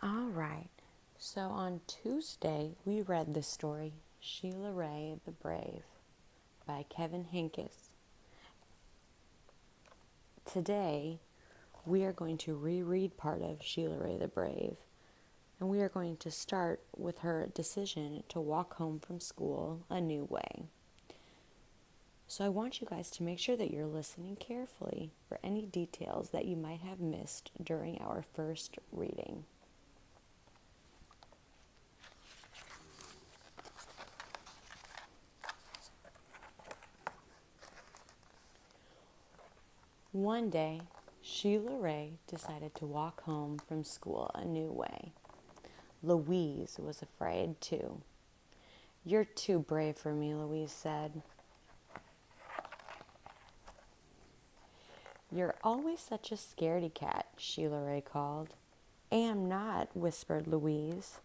All right. So on Tuesday, we read the story Sheila Ray the Brave by Kevin Hinkes. Today, we are going to reread part of Sheila Ray the Brave, and we are going to start with her decision to walk home from school a new way. So I want you guys to make sure that you're listening carefully for any details that you might have missed during our first reading. One day, Sheila Ray decided to walk home from school a new way. Louise was afraid too. "You're too brave for me," Louise said. "You're always such a scaredy cat," Sheila Ray called. "Am not," whispered Louise.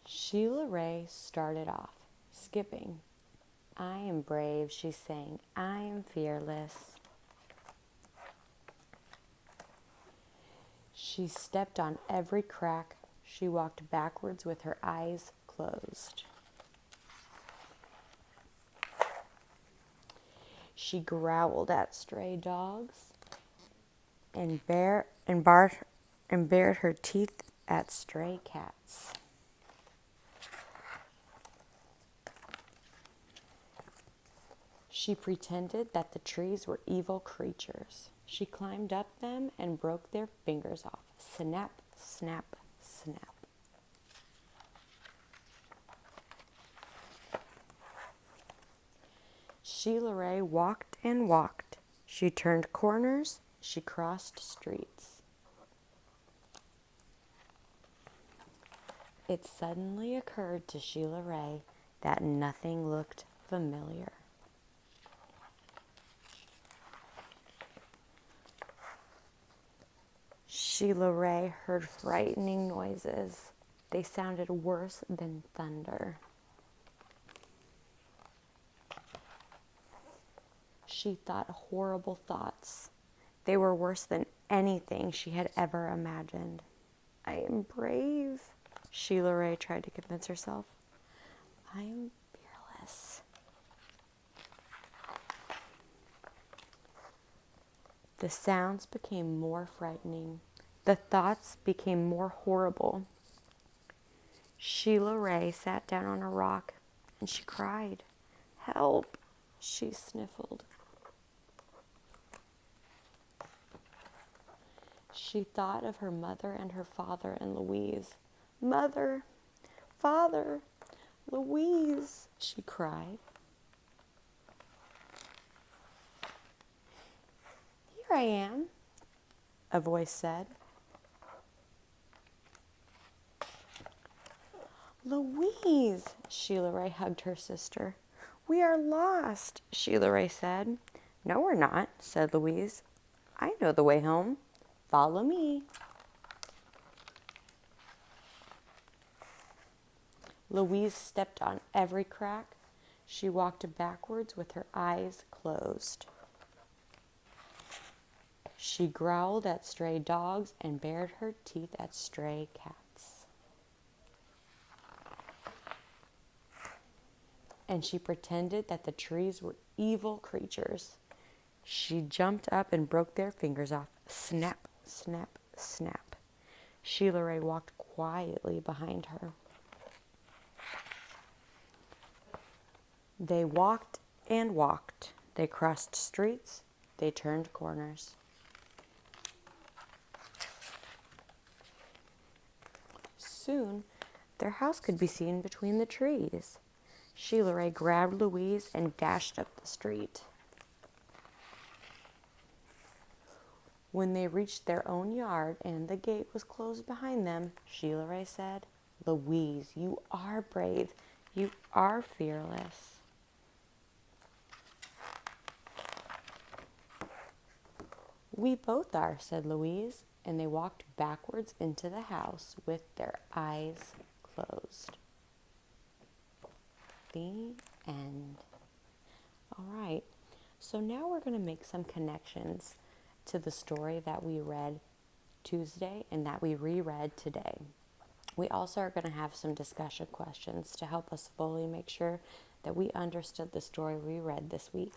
Sheila Ray started off, skipping. "I am brave," she sang. "I am fearless." She stepped on every crack. She walked backwards with her eyes closed. She growled at stray dogs and bared her teeth at stray cats. She pretended that the trees were evil creatures. She climbed up them and broke their fingers off. Snap, snap, snap. Sheila Ray walked and walked. She turned corners. She crossed streets. It suddenly occurred to Sheila Ray that nothing looked familiar. Sheila Ray heard frightening noises. They sounded worse than thunder. She thought horrible thoughts. They were worse than anything she had ever imagined. "I am brave," Sheila Ray tried to convince herself. "I am fearless." The sounds became more frightening. The thoughts became more horrible. Sheila Ray sat down on a rock and she cried. "Help," she sniffled. She thought of her mother and her father and Louise. "Mother, Father, Louise," she cried. "Here I am," a voice said. "Louise," Sheila Ray hugged her sister. "We are lost," Sheila Ray said. "No, we're not," said Louise. "I know the way home. Follow me." Louise stepped on every crack. She walked backwards with her eyes closed. She growled at stray dogs and bared her teeth at stray cats. And she pretended that the trees were evil creatures. She jumped up and broke their fingers off. Snap, snap, snap. Sheila Ray walked quietly behind her. They walked and walked. They crossed streets. They turned corners. Soon, their house could be seen between the trees. Sheila Ray grabbed Louise and dashed up the street. When they reached their own yard and the gate was closed behind them, Sheila Ray said, "Louise, you are brave. You are fearless." "We both are," said Louise, and they walked backwards into the house with their eyes closed. The end. All right. So now we're going to make some connections to the story that we read Tuesday and that we reread today. We also are going to have some discussion questions to help us fully make sure that we understood the story we read this week.